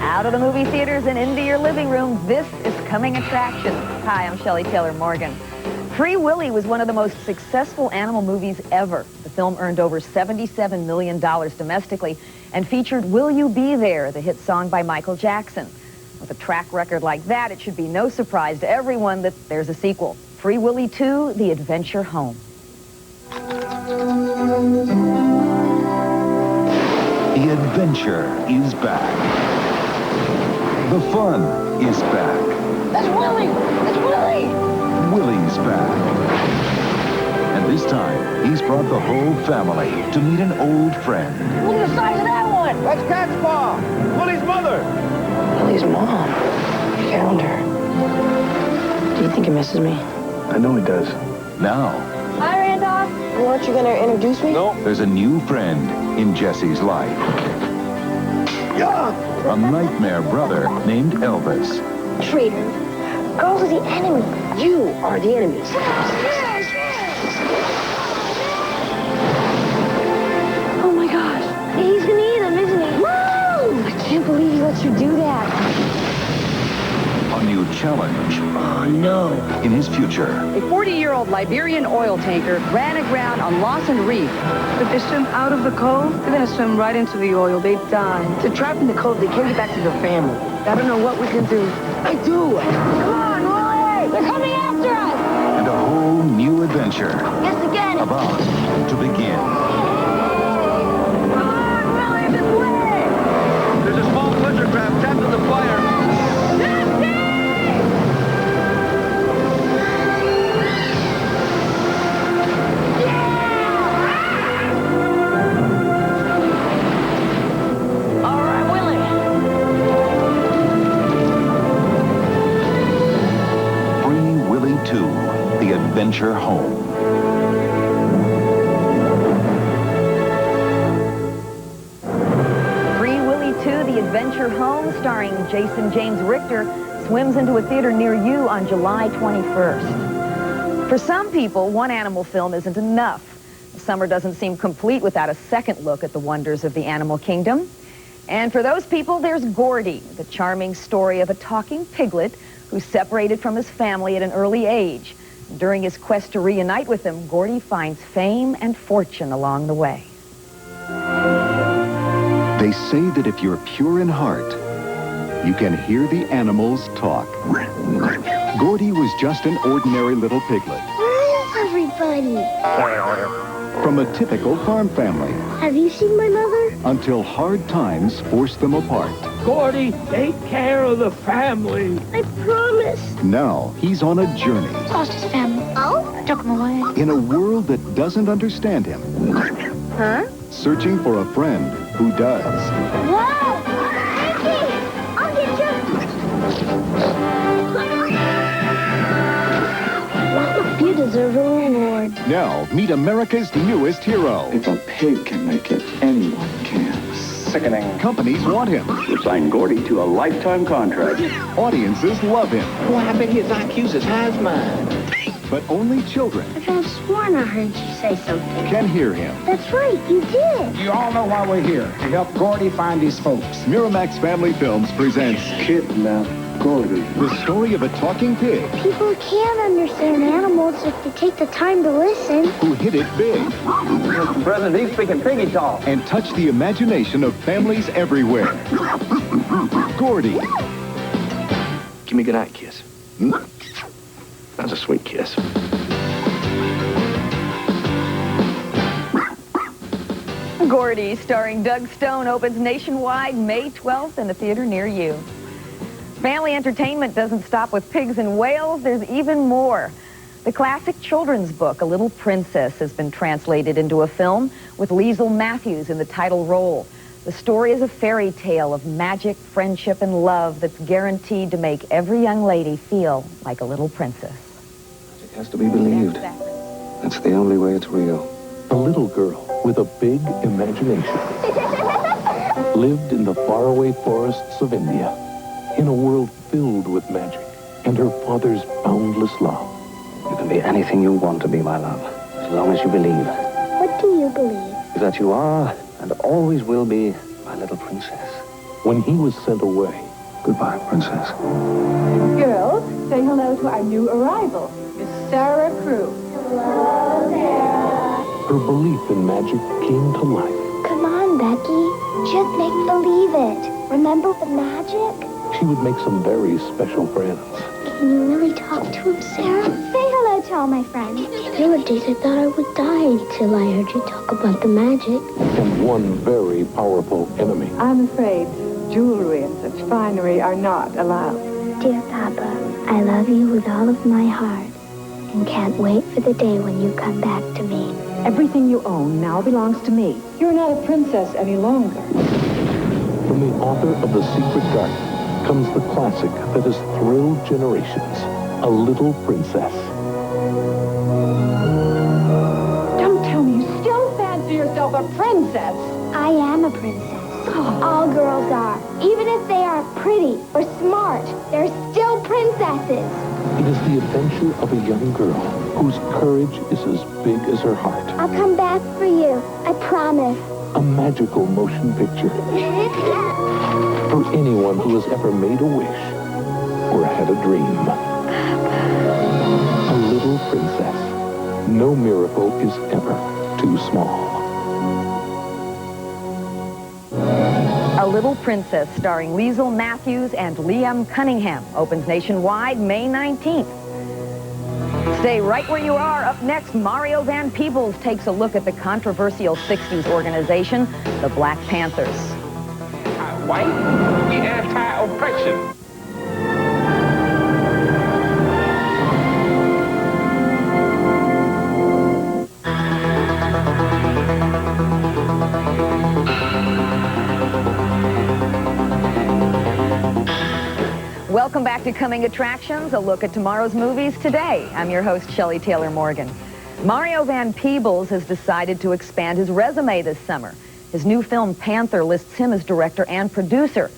Out of the movie theaters and into your living room, this is Coming Attractions. Hi, I'm Shelly Taylor Morgan. Free Willy was one of the most successful animal movies ever. The film earned over $77 million domestically and featured Will You Be There, the hit song by Michael Jackson. With a track record like that, it should be no surprise to everyone that there's a sequel. Free Willy 2, The Adventure Home. The adventure is back. The fun is back. That's Willy! That's Willy! Willy's back. And this time, he's brought the whole family to meet an old friend. Look at the size of that one! That's Cat's Paw, Willy's mother. Willy's mom. I found her. Do you think he misses me? I know he does. Now, Hi, Randolph. Weren't you going to introduce me? No. there's a new friend in Jesse's life. Yeah. A nightmare brother named Elvis. Traitor. Girls are the enemy. You are the enemies. Oh my gosh. He's gonna eat them, isn't he? Woo! I can't believe he lets you do that. A new challenge Oh no. in his future. A 40-year-old Liberian oil tanker ran aground on Lawson Reef. If they swim out of the cove, they're going to swim right into the oil. They'd die. They're trapped in the cove. They can't get back to their family. I don't know what we can do. I do. Come on, Willy! They're coming after us! And a whole new adventure Yes, again. about to begin. Come on, Willy, this way! There's a small pleasure craft trapped in the fire. All right, Willy. Free Willy 2, The Adventure Home. Free Willy 2, The Adventure Home, starring Jason James Richter, swims into a theater near you on July 21st. For some people, one animal film isn't enough. Summer doesn't seem complete without a second look at the wonders of the animal kingdom. And for those people, there's Gordy, the charming story of a talking piglet who separated from his family at an early age. During his quest to reunite with them, Gordy finds fame and fortune along the way. They say that if you're pure in heart, you can hear the animals talk. Gordy was just an ordinary little piglet Where is everybody? from a typical farm family Have you seen my mother? until hard times forced them apart. Gordy, take care of the family. I promise. Now he's on a journey Lost his family. Oh? Took him away. in a world that doesn't understand him, Huh? searching for a friend who does. Whoa! Ricky! I'll get you. You deserve a reward. Now meet America's newest hero. If a pig can make it, anyone can. Sickening. Companies want him. You signed Gordy to a lifetime contract. Audiences love him. Well, I bet his IQ's as high as mine. But only children I could have sworn I heard you say something. can hear him. That's right, you did. You all know why we're here, to help Gordy find his folks. Miramax Family Films presents Kidnap Gordy. the story of a talking pig People can understand animals if they take the time to listen. who hit it big Mr. President, he's speaking piggy talk. and touched the imagination of families everywhere. Gordy. Give me a goodnight kiss. That's a sweet kiss. Gordy, starring Doug Stone, opens nationwide May 12th in a theater near you. Family entertainment doesn't stop with pigs and whales. There's even more. The classic children's book, A Little Princess, has been translated into a film with Liesl Matthews in the title role. The story is a fairy tale of magic, friendship, and love that's guaranteed to make every young lady feel like a little princess. It has to be believed. That's the only way it's real. A little girl with a big imagination lived in the faraway forests of India, in a world filled with magic and her father's boundless love. You can can be anything you want to be, my love, as long as you believe. What do you believe? That you are and always will be my little princess. When he was sent away, Goodbye, princess. Girls, say hello to our new arrival, Miss Sarah Crew. Hello, Sarah. her belief in magic came to life. Come on, Becky. Just make believe it. Remember the magic? She would make some very special friends. Can you really talk to him, Sarah? Say hello to all my friends. There were days I thought I would die until I heard you talk about the magic. And one very powerful enemy. I'm afraid jewelry and such finery are not allowed. Dear Papa, I love you with all of my heart and can't wait for the day when you come back to me. Everything you own now belongs to me. You're not a princess any longer. From the author of The Secret Garden comes the classic that has thrilled generations, A Little Princess. Don't tell me you still fancy yourself a princess. I am a princess. All girls are. Even if they aren't pretty or smart, they're still princesses. It is the adventure of a young girl whose courage is as big as her heart. I'll come back for you. I promise. A magical motion picture for anyone who has ever made a wish or had a dream. A Little Princess. No miracle is ever too small. A Little Princess, starring Liesl Matthews and Liam Cunningham, opens nationwide May 19th. Stay right where you are. Up next, Mario Van Peebles takes a look at the controversial 60s organization, the Black Panthers. White, the anti-oppression. Welcome back to Coming Attractions, a look at tomorrow's movies today. I'm your host, Shelly Taylor Morgan. Mario Van Peebles has decided to expand his resume this summer. His new film, Panther, lists him as director and producer.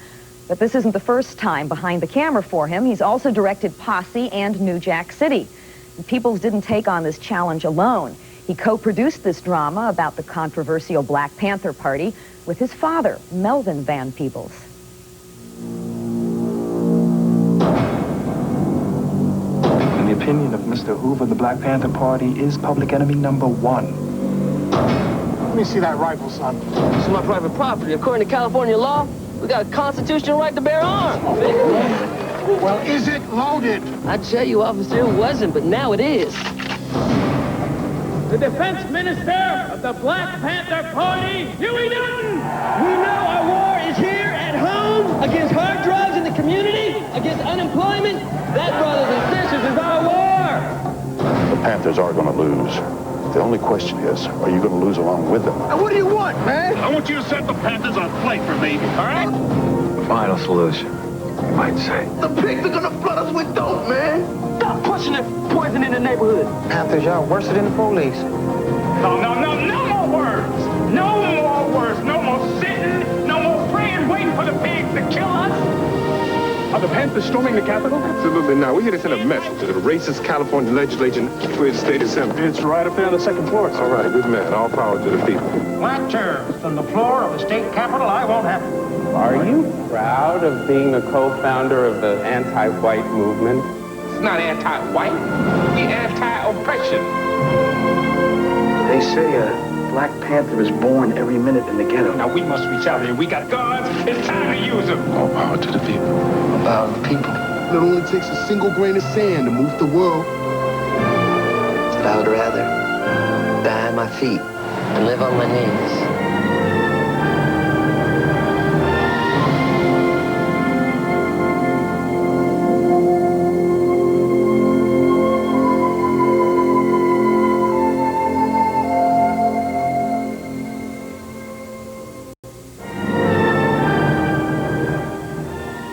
But this isn't the first time behind the camera for him. He's also directed Posse and New Jack City. And Peebles didn't take on this challenge alone. He co-produced this drama about the controversial Black Panther Party with his father, Melvin Van Peebles. In the opinion of Mr. Hoover, the Black Panther Party is public enemy #1. Let me see that rifle, son. This is my private property. According to California law, we got a constitutional right to bear arms. Well, is it loaded? I tell you, officer, it wasn't, but now it is. The Defense Minister of the Black Panther Party, Huey Newton! We know our war is here at home, against hard drugs in the community, against unemployment. That, brothers and sisters, is our war! The Panthers are going to lose. The only question is, are you going to lose along with them? Now, what do you want, man? I want you to set the Panthers on play for me, all right? The final solution, you might say. The pigs are gonna flood us with dope, man. Stop pushing the poison in the neighborhood. Panthers, y'all worse than the police. No more words! No more words! No more sitting, no more praying, waiting for the pigs to kill us! Are the Panthers storming the Capitol? Absolutely not. We're here to send a message to the racist California legislature where the state assembly. It's right up there on the second floor, sir. All right, good man. All power to the people. Black terms from the floor of the state capitol, I won't have it. Are you proud of being a co-founder of the anti-white movement? It's not anti-white, the anti-oppression. They say Black Panther is born every minute in the ghetto. Now we must reach out here. We got guns. It's time to use them. All power to the people. About the people. It only takes a single grain of sand to move the world. I would rather die on my feet and live on my knees.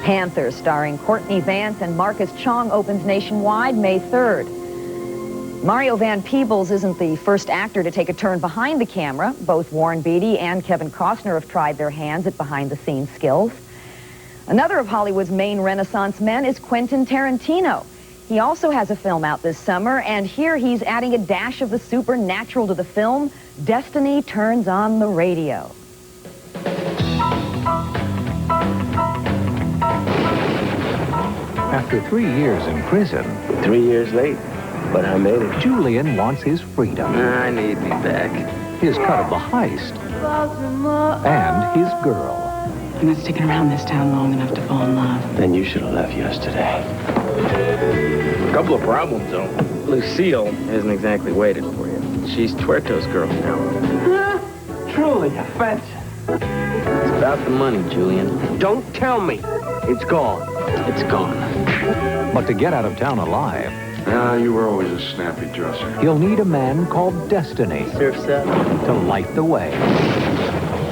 Panther, starring Courtney Vance and Marcus Chong, opens nationwide May 3rd. Mario Van Peebles isn't the first actor to take a turn behind the camera. Both Warren Beatty and Kevin Costner have tried their hands at behind-the-scenes skills. Another of Hollywood's main Renaissance men is Quentin Tarantino. He also has a film out this summer, and here he's adding a dash of the supernatural to the film, Destiny Turns on the Radio. After 3 years in prison... 3 years late, but I made it. Julian wants his freedom. I need me back. His cut of the heist. And his girl. I'm not sticking around this town long enough to fall in love. Then you should have left yesterday. A couple of problems, though. Lucille hasn't exactly waited for you. She's Tuerto's girl now. Truly offensive. It's about the money, Julian. Don't tell me. It's gone. It's gone. But to get out of town alive... Ah, you were always a snappy dresser. He'll need a man called Destiny Surf's up. to light the way.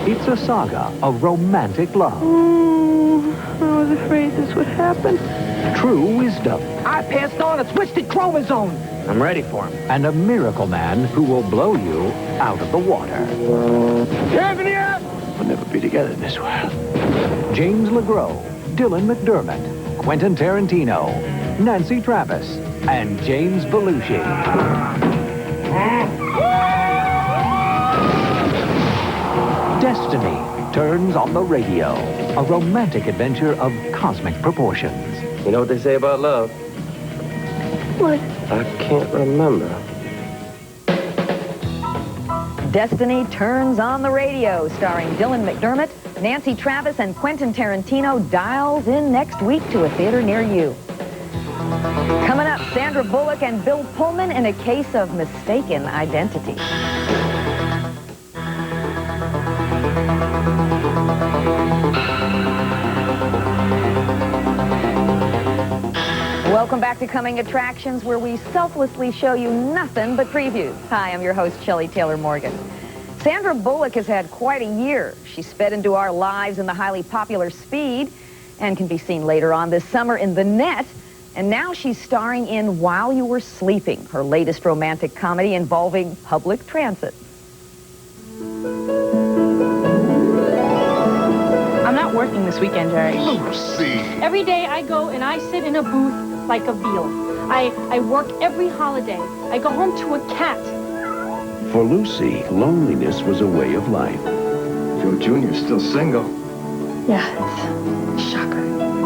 It's a saga of romantic love. I was afraid this would happen. True wisdom. I passed on a twisted chromosome. I'm ready for him. And a miracle man who will blow you out of the water. We'll never be together in this world. James LeGros, Dylan McDermott, Quentin Tarantino, Nancy Travis, and James Belushi. Destiny Turns on the Radio, a romantic adventure of cosmic proportions. You know what they say about love? What? I can't remember. Destiny Turns on the Radio, starring Dylan McDermott, Nancy Travis, and Quentin Tarantino, dials in next week to a theater near you. Coming up, Sandra Bullock and Bill Pullman in a case of mistaken identity. Welcome back to Coming Attractions, where we selflessly show you nothing but previews. Hi, I'm your host, Shelly Taylor Morgan. Sandra Bullock has had quite a year. She sped into our lives in the highly popular Speed and can be seen later on this summer in The Net. And now she's starring in While You Were Sleeping, her latest romantic comedy involving public transit. I'm not working this weekend, Jerry. Lucy! Every day I go and I sit in a booth like a beetle. I work every holiday. I go home to a cat. For Lucy, loneliness was a way of life. Joe Jr.'s still single. Yeah, it's a shocker.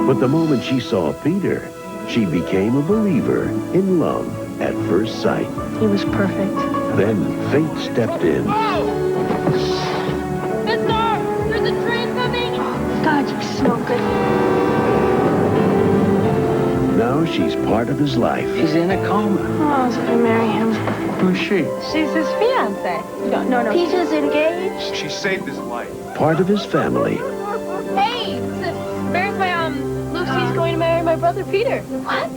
But the moment she saw Peter, she became a believer in love at first sight. He was perfect. Then fate stepped in. Mister, there's a train coming! God, you smell good. Now she's part of his life. He's in a coma. Oh, I was gonna marry him. Who's she? She's his fiance. No. Peter's engaged. She saved his life. Part of his family. Hey, where's my, Lucy's going to marry my brother Peter. What?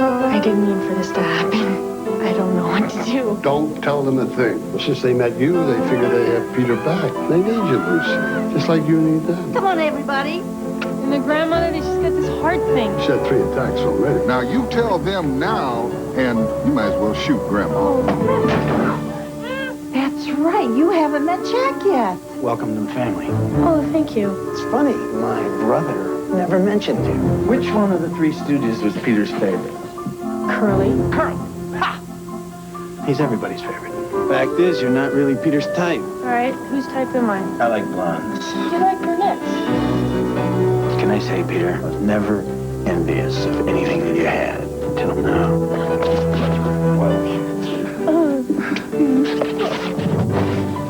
I didn't mean for this to happen. I don't know what to do. Don't tell them a thing. Well, since they met you, they figure they have Peter back. They need you, Lucy. Just like you need them. Come on, everybody. And the grandmother, she's got this heart thing. She had 3 attacks already. Now, you tell them now, and you might as well shoot Grandma. That's right. You haven't met Jack yet. Welcome to the family. Oh, thank you. It's funny, my brother never mentioned you. Which one of the 3 Stooges was Peter's favorite? Curly. Curly! Ha! He's everybody's favorite. Fact is, you're not really Peter's type. All right, whose type am I? I like blondes. You like brunettes. Can I say, Peter, I was never envious of anything that you had until now.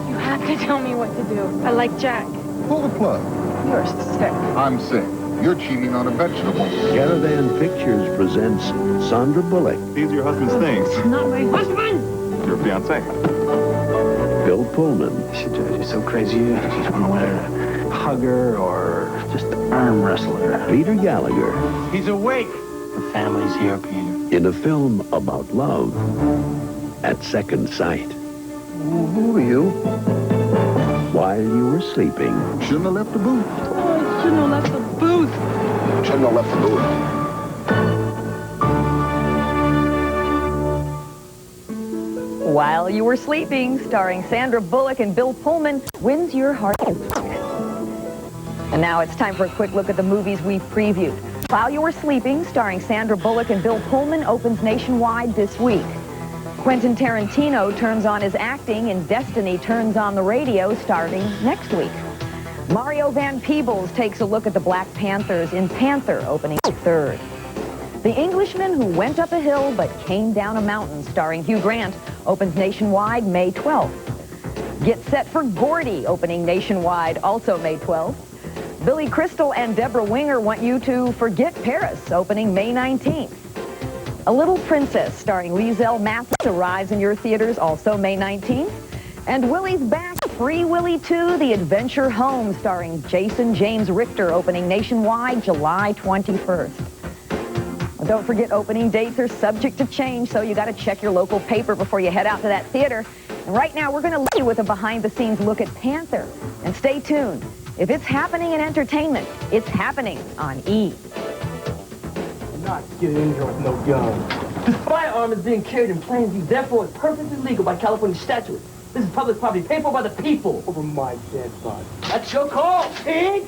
You have to tell me what to do. I like Jack. Pull the plug. You're sick. I'm sick. You're cheating on a vegetable. Caravan Pictures presents Sandra Bullock. These are your husband's things. Not my husband! Your fiancé. Bill Pullman. She drives you so crazy. You just want to let her hug her or just arm wrestle her. Peter Gallagher. He's awake. The family's here, Peter. In a film about love at second sight. Who are you? While you were sleeping. Shouldn't have left the booth. Oh, I shouldn't have left the booth. Shouldn't have left the booth. While You Were Sleeping, starring Sandra Bullock and Bill Pullman, wins your heart. And now it's time for a quick look at the movies we've previewed. While You Were Sleeping, starring Sandra Bullock and Bill Pullman, opens nationwide this week. Quentin Tarantino turns on his acting in Destiny Turns on the Radio, starting next week. Mario Van Peebles takes a look at the Black Panthers in Panther, opening 3rd. The Englishman Who Went Up a Hill But Came Down a Mountain, starring Hugh Grant, opens nationwide May 12th. Get Set for Gordy, opening nationwide also May 12th. Billy Crystal and Deborah Winger Want You to Forget Paris, opening May 19th. A Little Princess, starring Liesl Matthews, arrives in your theaters also May 19th. And Willy's back, Free Willy 2, The Adventure Home, starring Jason James Richter, opening nationwide July 21st. Well, don't forget, opening dates are subject to change, so you got to check your local paper before you head out to that theater. And right now, we're going to leave you with a behind-the-scenes look at Panther. And stay tuned. If it's happening in entertainment, it's happening on E! Not getting in here with no gun. This firearm is being carried in plain view, therefore it's perfectly legal by California statute. This is public property paid for by the people. Over my dead body. That's your call, pig!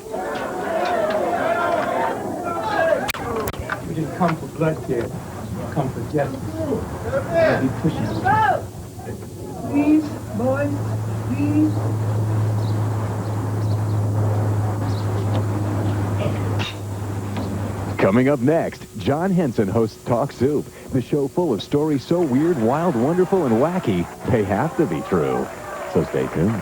We didn't come for bloodshed. We come for justice. We'll be pushing it. Please, boys, please. Coming up next, John Henson hosts Talk Soup, the show full of stories so weird, wild, wonderful, and wacky, they have to be true. So stay tuned.